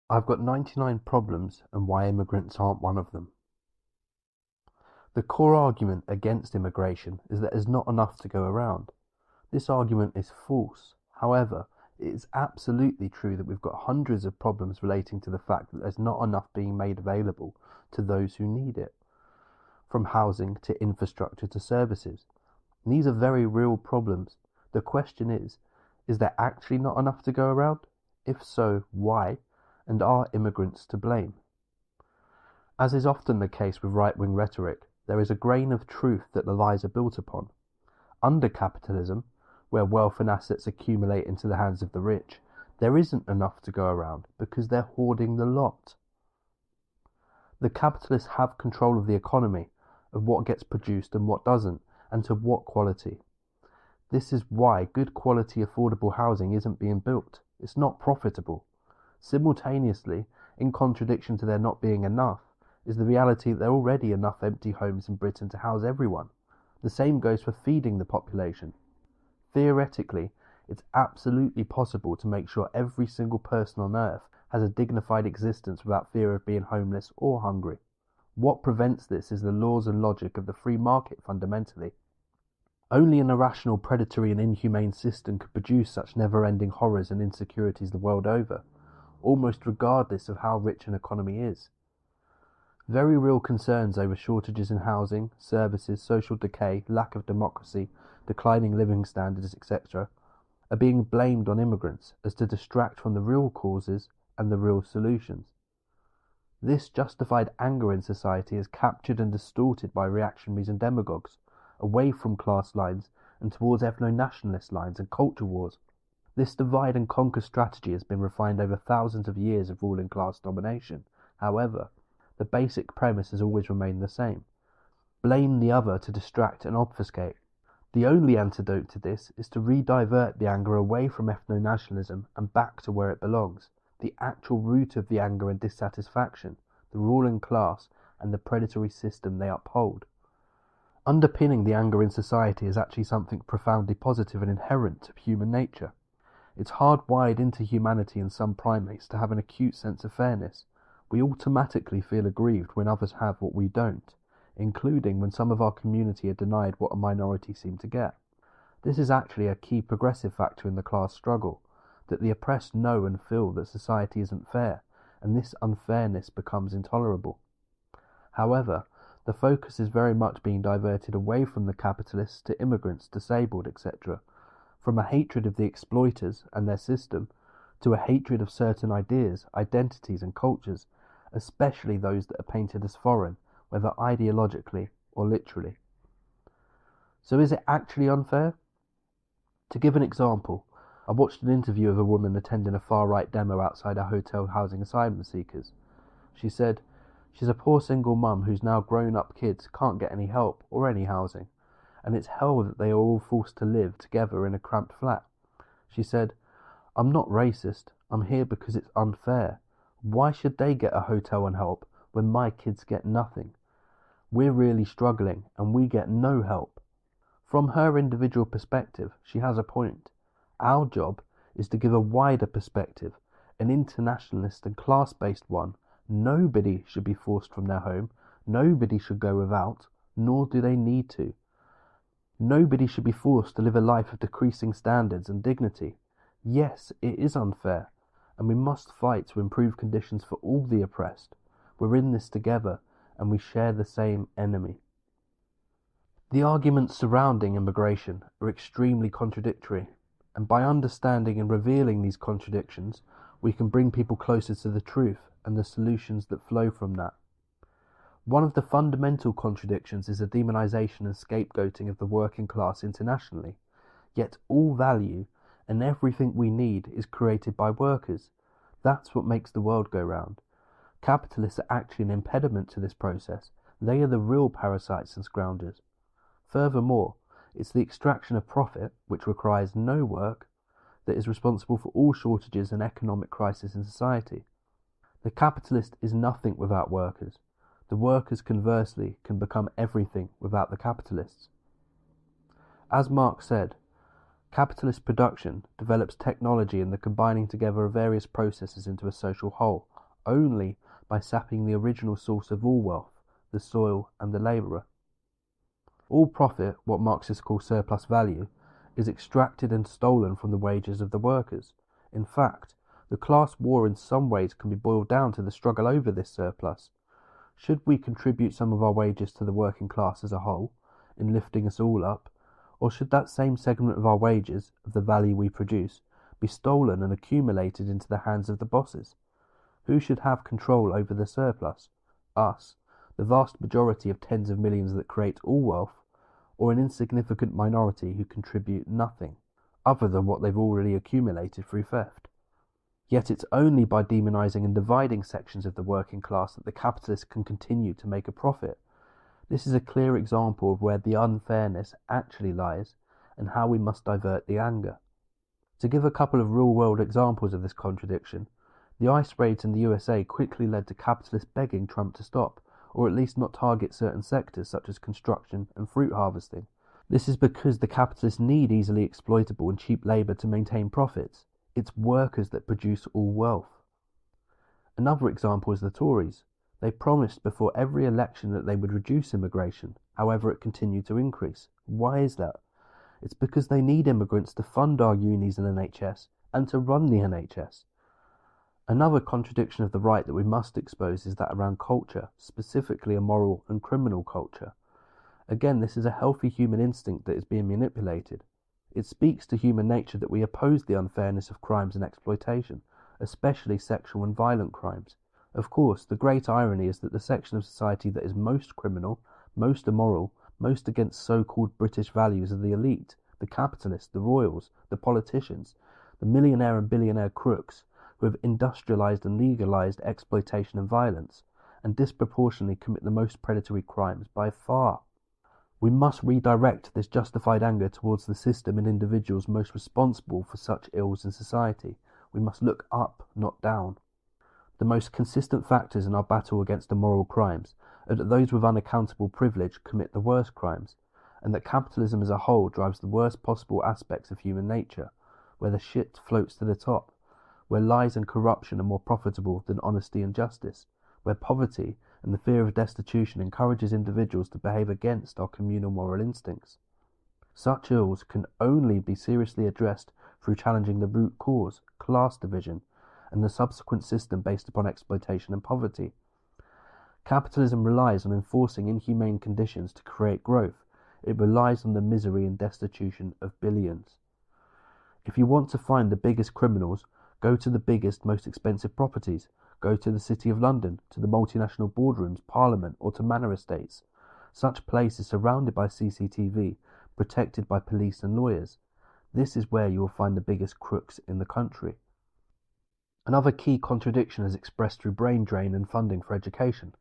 I've got 99 problems and why immigrants aren't one of them. The core argument against immigration is that there's not enough to go around. This argument is false. However, it is absolutely true that we've got hundreds of problems relating to the fact that there's not enough being made available to those who need it, from housing to infrastructure to services. And these are very real problems. The question is there actually not enough to go around? If so, why? And are immigrants to blame? As is often the case with right-wing rhetoric, there is a grain of truth that the lies are built upon. Under capitalism, where wealth and assets accumulate into the hands of the rich, there isn't enough to go around because they're hoarding the lot. The capitalists have control of the economy, of what gets produced and what doesn't, and to what quality. This is why good quality affordable housing isn't being built. It's not profitable. Simultaneously, in contradiction to there not being enough, is the reality that there are already enough empty homes in Britain to house everyone. The same goes for feeding the population. Theoretically, it's absolutely possible to make sure every single person on earth has a dignified existence without fear of being homeless or hungry. What prevents this is the laws and logic of the free market fundamentally. Only an irrational, predatory and inhumane system could produce such never-ending horrors and insecurities the world over, almost regardless of how rich an economy is. Very real concerns over shortages in housing, services, social decay, lack of democracy, declining living standards, etc., are being blamed on immigrants as to distract from the real causes and the real solutions. This justified anger in society is captured and distorted by reactionaries and demagogues, away from class lines and towards ethno-nationalist lines and culture wars. This divide and conquer strategy has been refined over thousands of years of ruling class domination. However, the basic premise has always remained the same. Blame the other to distract and obfuscate. The only antidote to this is to re-divert the anger away from ethno-nationalism and back to where it belongs, the actual root of the anger and dissatisfaction, the ruling class and the predatory system they uphold. Underpinning the anger in society is actually something profoundly positive and inherent to human nature. It's hardwired into humanity in some primates to have an acute sense of fairness. We automatically feel aggrieved when others have what we don't, including when some of our community are denied what a minority seem to get. This is actually a key progressive factor in the class struggle, that the oppressed know and feel that society isn't fair, and this unfairness becomes intolerable. However, the focus is very much being diverted away from the capitalists to immigrants, disabled, etc., from a hatred of the exploiters and their system to a hatred of certain ideas, identities and cultures, especially those that are painted as foreign, whether ideologically or literally. So is it actually unfair? To give an example, I watched an interview of a woman attending a far-right demo outside a hotel housing asylum seekers. She said, she's a poor single mum whose now grown-up kids can't get any help or any housing, and it's hell that they are all forced to live together in a cramped flat. She said, I'm not racist, I'm here because it's unfair. Why should they get a hotel and help when my kids get nothing? We're really struggling and we get no help. From her individual perspective, she has a point. Our job is to give a wider perspective, an internationalist and class-based one. Nobody should be forced from their home, nobody should go without, nor do they need to. Nobody should be forced to live a life of decreasing standards and dignity. Yes, it is unfair, and we must fight to improve conditions for all the oppressed. We're in this together, and we share the same enemy. The arguments surrounding immigration are extremely contradictory, and by understanding and revealing these contradictions, we can bring people closer to the truth and the solutions that flow from that. One of the fundamental contradictions is the demonization and scapegoating of the working class internationally. Yet all value and everything we need is created by workers. That's what makes the world go round. Capitalists are actually an impediment to this process. They are the real parasites and scroungers. Furthermore, it's the extraction of profit, which requires no work, that is responsible for all shortages and economic crisis in society. The capitalist is nothing without workers. The workers, conversely, can become everything without the capitalists. As Marx said, capitalist production develops technology and the combining together of various processes into a social whole. only by sapping the original source of all wealth, the soil and the labourer. All profit, what Marxists call surplus value, is extracted and stolen from the wages of the workers. In fact, the class war in some ways can be boiled down to the struggle over this surplus. Should we contribute some of our wages to the working class as a whole, in lifting us all up, or should that same segment of our wages, of the value we produce, be stolen and accumulated into the hands of the bosses? Who should have control over the surplus? Us, the vast majority of tens of millions that create all wealth, or an insignificant minority who contribute nothing, other than what they've already accumulated through theft? Yet it's only by demonising and dividing sections of the working class that the capitalists can continue to make a profit. This is a clear example of where the unfairness actually lies and how we must divert the anger. To give a couple of real-world examples of this contradiction, the ICE raids in the USA quickly led to capitalists begging Trump to stop, or at least not target certain sectors such as construction and fruit harvesting. This is because the capitalists need easily exploitable and cheap labour to maintain profits. It's workers that produce all wealth. Another example is the Tories. They promised before every election that they would reduce immigration. However, it continued to increase. Why is that? It's because they need immigrants to fund our unis and NHS and to run the NHS. Another contradiction of the right that we must expose is that around culture, specifically a moral and criminal culture. Again, this is a healthy human instinct that is being manipulated. It speaks to human nature that we oppose the unfairness of crimes and exploitation, especially sexual and violent crimes. Of course, the great irony is that the section of society that is most criminal, most immoral, most against so-called British values are the elite, the capitalists, the royals, the politicians, the millionaire and billionaire crooks who have industrialised and legalised exploitation and violence, and disproportionately commit the most predatory crimes by far. We must redirect this justified anger towards the system and individuals most responsible for such ills in society. We must look up, not down. The most consistent factors in our battle against immoral crimes are that those with unaccountable privilege commit the worst crimes, and that capitalism as a whole drives the worst possible aspects of human nature, where the shit floats to the top, where lies and corruption are more profitable than honesty and justice, where poverty and the fear of destitution encourages individuals to behave against our communal moral instincts. Such ills can only be seriously addressed through challenging the root cause, class division, and the subsequent system based upon exploitation and poverty. Capitalism relies on enforcing inhumane conditions to create growth. It relies on the misery and destitution of billions. If you want to find the biggest criminals, go to the biggest, most expensive properties. Go to the City of London, to the multinational boardrooms, Parliament, or to manor estates. Such places surrounded by CCTV, protected by police and lawyers. This is where you will find the biggest crooks in the country. Another key contradiction is expressed through brain drain and funding for education.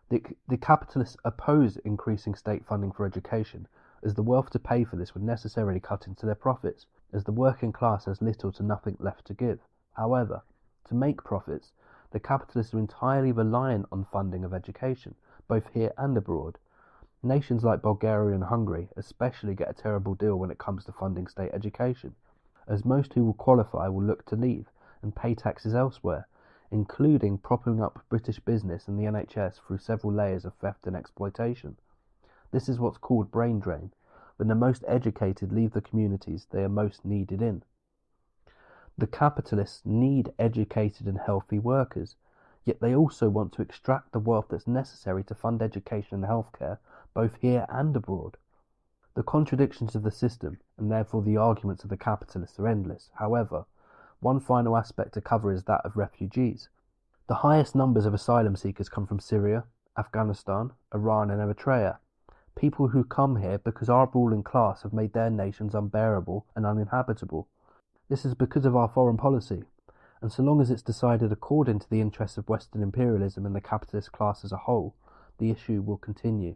The capitalists oppose increasing state funding for education, as the wealth to pay for this would necessarily cut into their profits, as the working class has little to nothing left to give. However, to make profits, the capitalists are entirely reliant on funding of education, both here and abroad. Nations like Bulgaria and Hungary especially get a terrible deal when it comes to funding state education, as most who will qualify will look to leave and pay taxes elsewhere, including propping up British business and the NHS through several layers of theft and exploitation. This is what's called brain drain, when the most educated leave the communities they are most needed in. The capitalists need educated and healthy workers, yet they also want to extract the wealth that's necessary to fund education and healthcare, both here and abroad. The contradictions of the system, and therefore the arguments of the capitalists, are endless. However, one final aspect to cover is that of refugees. The highest numbers of asylum seekers come from Syria, Afghanistan, Iran and Eritrea. People who come here because our ruling class have made their nations unbearable and uninhabitable. This is because of our foreign policy, and so long as it's decided according to the interests of Western imperialism and the capitalist class as a whole, the issue will continue.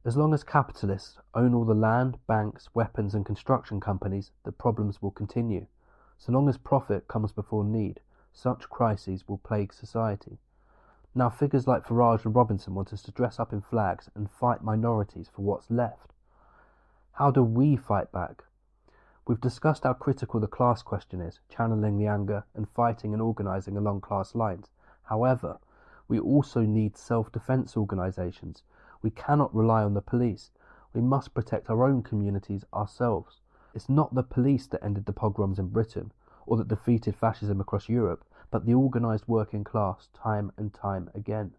As long as capitalists own all the land, banks, weapons and construction companies, the problems will continue. So long as profit comes before need, such crises will plague society. Now figures like Farage and Robinson want us to dress up in flags and fight minorities for what's left. How do we fight back? We've discussed how critical the class question is, channeling the anger and fighting and organising along class lines. However, we also need self-defence organisations. We cannot rely on the police. We must protect our own communities ourselves. It's not the police that ended the pogroms in Britain or that defeated fascism across Europe, but the organised working class time and time again.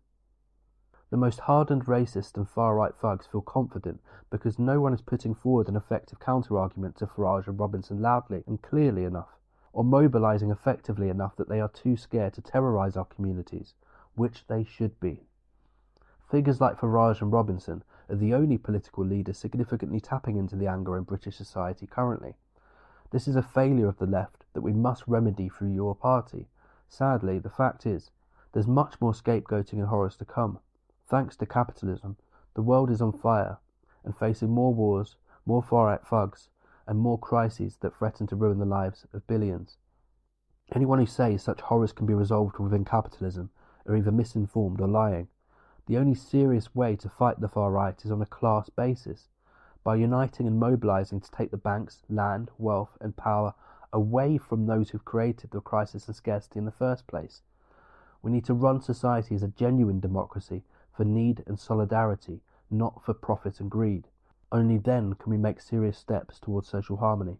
The most hardened racist and far-right thugs feel confident because no one is putting forward an effective counter-argument to Farage and Robinson loudly and clearly enough, or mobilising effectively enough that they are too scared to terrorise our communities, which they should be. Figures like Farage and Robinson are the only political leaders significantly tapping into the anger in British society currently. This is a failure of the left that we must remedy through your party. Sadly, the fact is, there's much more scapegoating and horrors to come. Thanks to capitalism, the world is on fire and facing more wars, more far-right thugs, and more crises that threaten to ruin the lives of billions. Anyone who says such horrors can be resolved within capitalism are either misinformed or lying. The only serious way to fight the far-right is on a class basis, by uniting and mobilising to take the banks, land, wealth and power away from those who've created the crisis and scarcity in the first place. We need to run society as a genuine democracy for need and solidarity, not for profit and greed. Only then can we make serious steps towards social harmony.